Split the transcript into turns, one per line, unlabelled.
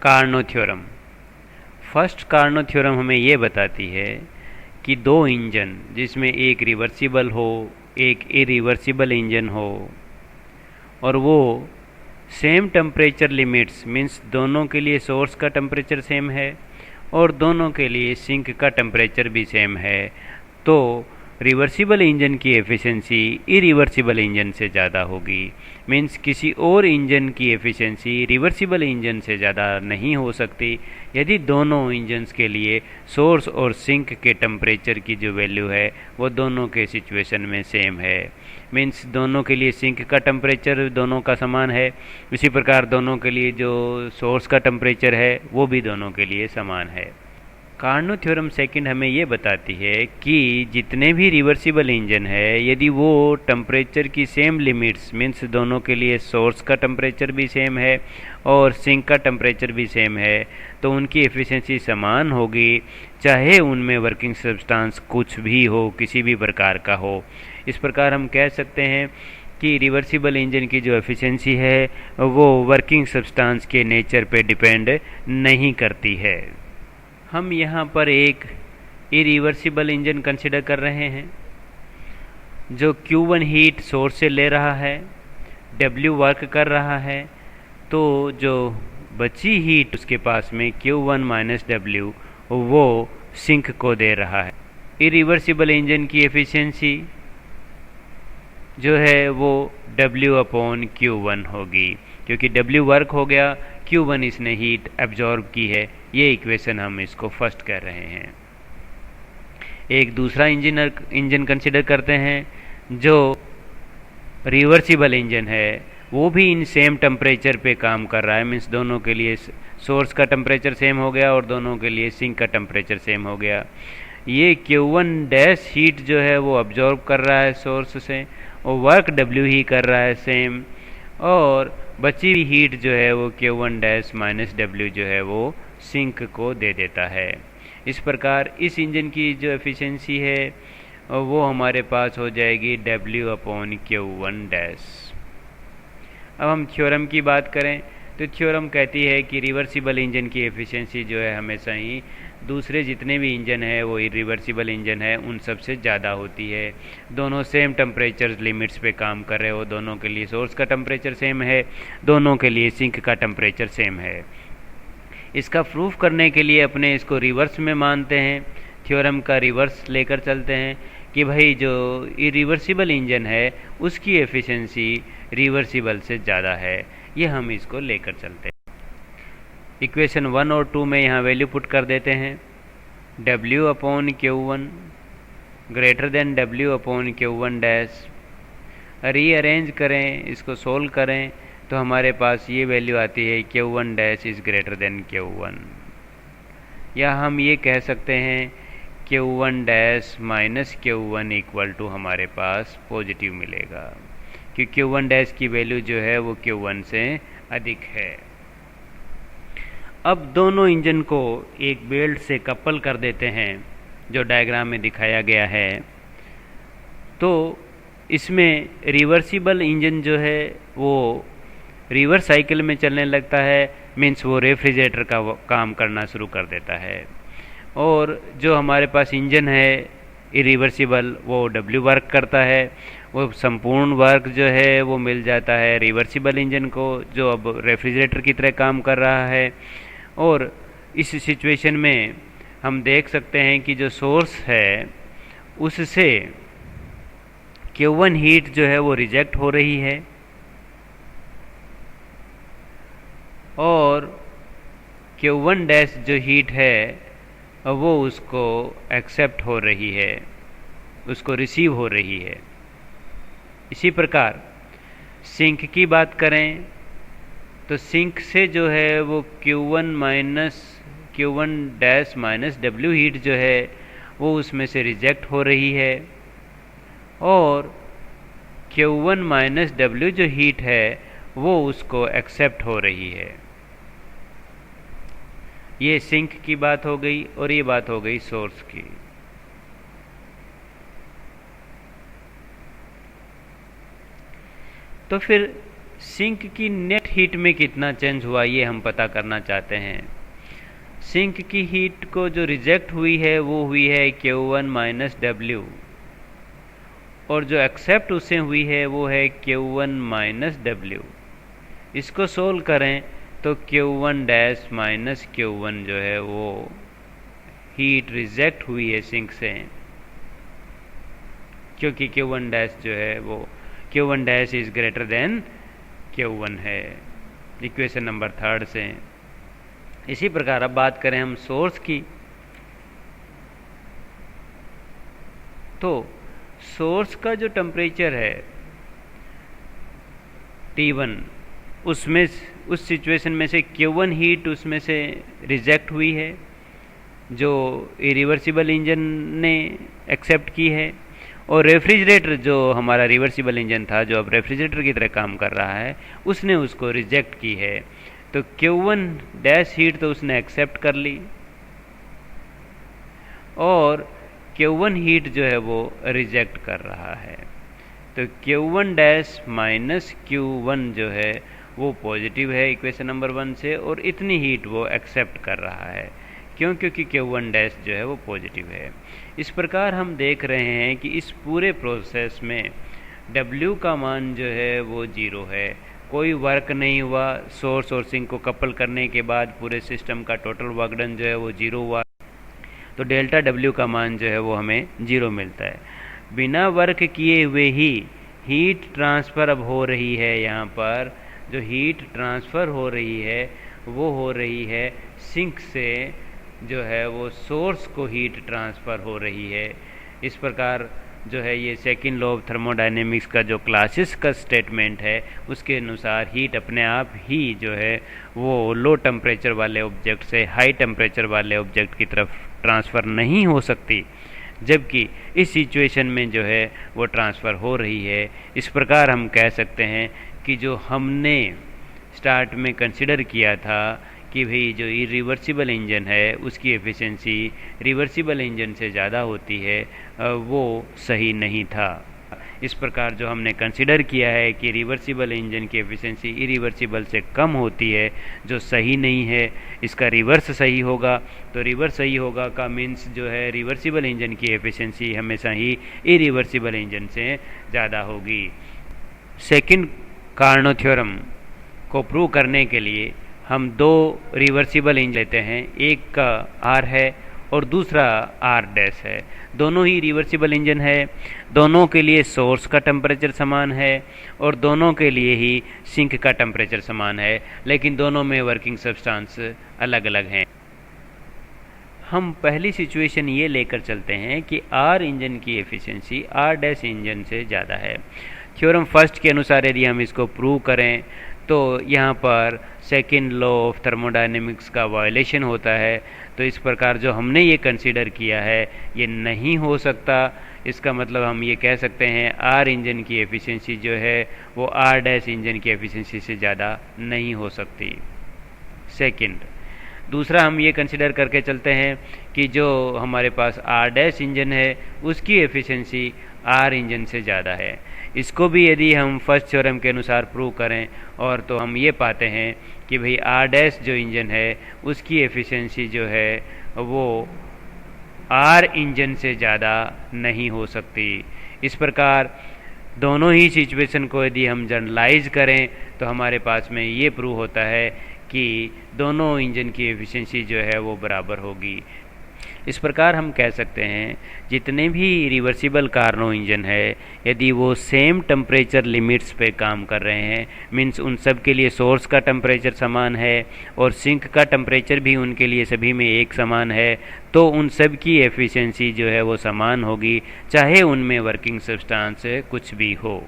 Karnaugh theorem. First Carnot theorem हमें ये बताती है कि दो इंजन जिसमें एक रिवर्सिबल हो, एक इरिवर्सिबल इंजन हो, और वो सेम टेम्परेचर लिमिट्स मीन्स दोनों के लिए सोर्स का टेम्परेचर सेम है और दोनों के लिए सिंक का टेम्परेचर भी सेम है, तो रिवर्सिबल इंजन की एफिशिएंसी इरिवर्सिबल इंजन से ज़्यादा होगी। मीन्स किसी और इंजन की एफिशिएंसी रिवर्सिबल इंजन से ज़्यादा नहीं हो सकती यदि दोनों इंजन्स के लिए सोर्स और सिंक के टेम्परेचर की जो वैल्यू है वो दोनों के सिचुएशन में सेम है। मीन्स दोनों के लिए सिंक का टेम्परेचर दोनों का समान है, इसी प्रकार दोनों के लिए जो सोर्स का टेम्परेचर है वो भी दोनों के लिए समान है। कार्नो थ्योरम सेकंड हमें ये बताती है कि जितने भी रिवर्सिबल इंजन है यदि वो टेम्परेचर की सेम लिमिट्स मीन्स दोनों के लिए सोर्स का टेम्परेचर भी सेम है और सिंक का टेम्परेचर भी सेम है तो उनकी एफिशिएंसी समान होगी, चाहे उनमें वर्किंग सब्सटेंस कुछ भी हो, किसी भी प्रकार का हो। इस प्रकार हम कह सकते हैं कि रिवर्सिबल इंजन की जो एफिशिएंसी है वो वर्किंग सब्सटेंस के नेचर पे डिपेंड नहीं करती है। हम यहाँ पर एक इरिवर्सिबल इंजन कंसिडर कर रहे हैं जो Q1 हीट सोर्स से ले रहा है, W वर्क कर रहा है, तो जो बची हीट उसके पास में Q1 माइनस W वो सिंक को दे रहा है। इरिवर्सिबल इंजन की एफिशिएंसी जो है वो W अपॉन Q1 होगी, क्योंकि W वर्क हो गया, Q1 इसने हीट एब्जॉर्ब की है। ये इक्वेशन हम इसको फर्स्ट कर रहे हैं। एक दूसरा इंजन कंसिडर करते हैं जो रिवर्सिबल इंजन है, वो भी इन सेम टेम्परेचर पे काम कर रहा है। मीन्स दोनों के लिए सोर्स का टेम्परेचर सेम हो गया और दोनों के लिए सिंक का टेम्परेचर सेम हो गया। ये Q1 डैश हीट जो है वो अब्जॉर्ब कर रहा है सोर्स से और वर्क W ही कर रहा है सेम, और बची हुई हीट जो है वो Q1 डैश माइनस W जो है वो सिंक को दे देता है। इस प्रकार इस इंजन की जो एफिशिएंसी है वो हमारे पास हो जाएगी W अपॉन Q1 डैश। अब हम थ्योरम की बात करें तो थ्योरम कहती है कि रिवर्सिबल इंजन की एफिशिएंसी जो है हमेशा ही दूसरे जितने भी इंजन है वो इरिवर्सिबल इंजन है उन सबसे ज़्यादा होती है। दोनों सेम टेम्परेचर लिमिट्स पे काम कर रहे हो, दोनों के लिए सोर्स का टेम्परेचर सेम है, दोनों के लिए सिंक का टेम्परेचर सेम है। इसका प्रूफ करने के लिए अपने इसको रिवर्स में मानते हैं, थ्योरम का रिवर्स लेकर चलते हैं कि भाई जो इरिवर्सिबल इंजन है उसकी एफिशिएंसी रिवर्सिबल से ज़्यादा है। ये हम इसको लेकर चलते हैं। इक्वेशन 1 और 2 में यहाँ वैल्यू पुट कर देते हैं। W upon Q1 greater than W upon Q1 dash. Rearrange करें, इसको सोल्व करें तो हमारे पास ये वैल्यू आती है Q1 dash is greater than Q1, या हम ये कह सकते हैं Q1 dash minus Q1 equal to हमारे पास पॉजिटिव मिलेगा, क्योंकि Q1 डैश की वैल्यू जो है वो Q1 से अधिक है। अब दोनों इंजन को एक बेल्ट से कपल कर देते हैं जो डायग्राम में दिखाया गया है। तो इसमें रिवर्सिबल इंजन जो है वो रिवर्स साइकिल में चलने लगता है, मीन्स वो रेफ्रिजरेटर का काम करना शुरू कर देता है, और जो हमारे पास इंजन है इरिवर्सिबल वो W वर्क करता है। वो संपूर्ण वर्क जो है वो मिल जाता है रिवर्सिबल इंजन को जो अब रेफ्रिजरेटर की तरह काम कर रहा है। और इस सिचुएशन में हम देख सकते हैं कि जो सोर्स है उससे Q1 हीट जो है वो रिजेक्ट हो रही है और Q1 डैश जो हीट है वो उसको एक्सेप्ट हो रही है, उसको रिसीव हो रही है। इसी प्रकार सिंक की बात करें तो सिंक से जो है वो Q1 dash minus W heat जो है वो उसमें से रिजेक्ट हो रही है और Q1 माइनस W जो हीट है वो उसको एक्सेप्ट हो रही है। ये सिंक की बात हो गई और ये बात हो गई सोर्स की। तो फिर सिंक की नेट हीट में कितना चेंज हुआ ये हम पता करना चाहते हैं। सिंक की हीट को जो रिजेक्ट हुई है वो हुई है Q1 माइनस डब्ल्यू, और जो एक्सेप्ट उससे हुई है वो है Q1 माइनस डब्ल्यू। इसको सोल्व करें तो Q1 डैश माइनस Q1 जो है वो हीट रिजेक्ट हुई है सिंक से, क्योंकि Q1 डैश जो है वो Q1 dash is greater than Q1 है, इक्वेशन नंबर 3 से। इसी प्रकार अब बात करें हम सोर्स की, तो सोर्स का जो टेम्परेचर है T1, उसमें उस सिचुएशन में से Q1 हीट उसमें से रिजेक्ट हुई है जो इरिवर्सिबल इंजन ने एक्सेप्ट की है, और रेफ्रिजरेटर जो हमारा रिवर्सिबल इंजन था जो अब रेफ्रिजरेटर की तरह काम कर रहा है उसने उसको रिजेक्ट की है। तो Q1 डैश हीट तो उसने एक्सेप्ट कर ली, और Q1 हीट जो है वो रिजेक्ट कर रहा है। तो Q1 डैश माइनस Q1 जो है वो पॉजिटिव है इक्वेशन नंबर 1 से, और इतनी हीट वो एक्सेप्ट कर रहा है क्योंकि Q1 डैश जो है वो पॉजिटिव है। इस प्रकार हम देख रहे हैं कि इस पूरे प्रोसेस में W का मान जो है वो 0 है, कोई वर्क नहीं हुआ। सोर्स और सिंक को कपल करने के बाद पूरे सिस्टम का टोटल वर्क डन जो है वो 0 हुआ, तो डेल्टा W का मान जो है वो हमें 0 मिलता है। बिना वर्क किए हुए ही हीट ट्रांसफ़र अब हो रही है। यहाँ पर जो हीट ट्रांसफ़र हो रही है वो हो रही है सिंक से जो है वो सोर्स को हीट ट्रांसफ़र हो रही है। इस प्रकार जो है ये सेकंड लॉ ऑफ थर्मोडायनेमिक्स का जो क्लासिस का स्टेटमेंट है उसके अनुसार हीट अपने आप ही जो है वो लो टेम्परेचर वाले ऑब्जेक्ट से हाई टेम्परेचर वाले ऑब्जेक्ट की तरफ ट्रांसफ़र नहीं हो सकती, जबकि इस सिचुएशन में जो है वो ट्रांसफ़र हो रही है। इस प्रकार हम कह सकते हैं कि जो हमने स्टार्ट में कंसिडर किया था कि भाई जो इरिवर्सिबल इंजन है उसकी एफिशिएंसी रिवर्सिबल इंजन से ज़्यादा होती है, वो सही नहीं था। इस प्रकार जो हमने कंसिडर किया है कि रिवर्सिबल इंजन की एफिशिएंसी इरिवर्सिबल से कम होती है, जो सही नहीं है। इसका रिवर्स सही होगा, तो रिवर्स सही होगा का मीन्स जो है रिवर्सिबल इंजन की एफिशिएंसी हमेशा ही इरिवर्सिबल इंजन से ज़्यादा होगी। सेकंड कार्नो थ्योरम को प्रूव करने के लिए हम 2 रिवर्सिबल इंजन लेते हैं, एक का R है और दूसरा R डैश है। दोनों ही रिवर्सिबल इंजन है, दोनों के लिए सोर्स का टेम्परेचर समान है और दोनों के लिए ही सिंक का टेम्परेचर समान है, लेकिन दोनों में वर्किंग सब्सटेंस अलग अलग हैं। हम पहली सिचुएशन ये लेकर चलते हैं कि R इंजन की एफिशिएंसी R डैश इंजन से ज़्यादा है। थ्योरम फर्स्ट के अनुसार यदि हम इसको प्रूव करें तो यहाँ पर सेकंड लॉ ऑफ थर्मोडायनेमिक्स का वायलेशन होता है। तो इस प्रकार जो हमने ये कंसीडर किया है ये नहीं हो सकता। इसका मतलब हम ये कह सकते हैं R इंजन की एफिशिएंसी जो है वो R डैश इंजन की एफिशिएंसी से ज़्यादा नहीं हो सकती। सेकंड, दूसरा हम ये कंसिडर करके चलते हैं कि जो हमारे पास R डैश इंजन है उसकी एफिशिएंसी R इंजन से ज़्यादा है। इसको भी यदि हम फर्स्ट थ्योरम के अनुसार प्रूव करें और तो हम ये पाते हैं कि भाई R डैश जो इंजन है उसकी एफिशिएंसी जो है वो R इंजन से ज़्यादा नहीं हो सकती। इस प्रकार दोनों ही सिचुएशन को यदि हम जनरलाइज करें तो हमारे पास में ये प्रूव होता है कि दोनों इंजन की एफिशिएंसी जो है वो बराबर होगी। इस प्रकार हम कह सकते हैं जितने भी रिवर्सिबल कार्नो इंजन है यदि वो सेम टेम्परेचर लिमिट्स पे काम कर रहे हैं, मीन्स उन सब के लिए सोर्स का टेम्परेचर समान है और सिंक का टेम्परेचर भी उनके लिए सभी में एक समान है, तो उन सब की एफिशिएंसी जो है वो समान होगी, चाहे उनमें वर्किंग सब्सटेंस कुछ भी हो।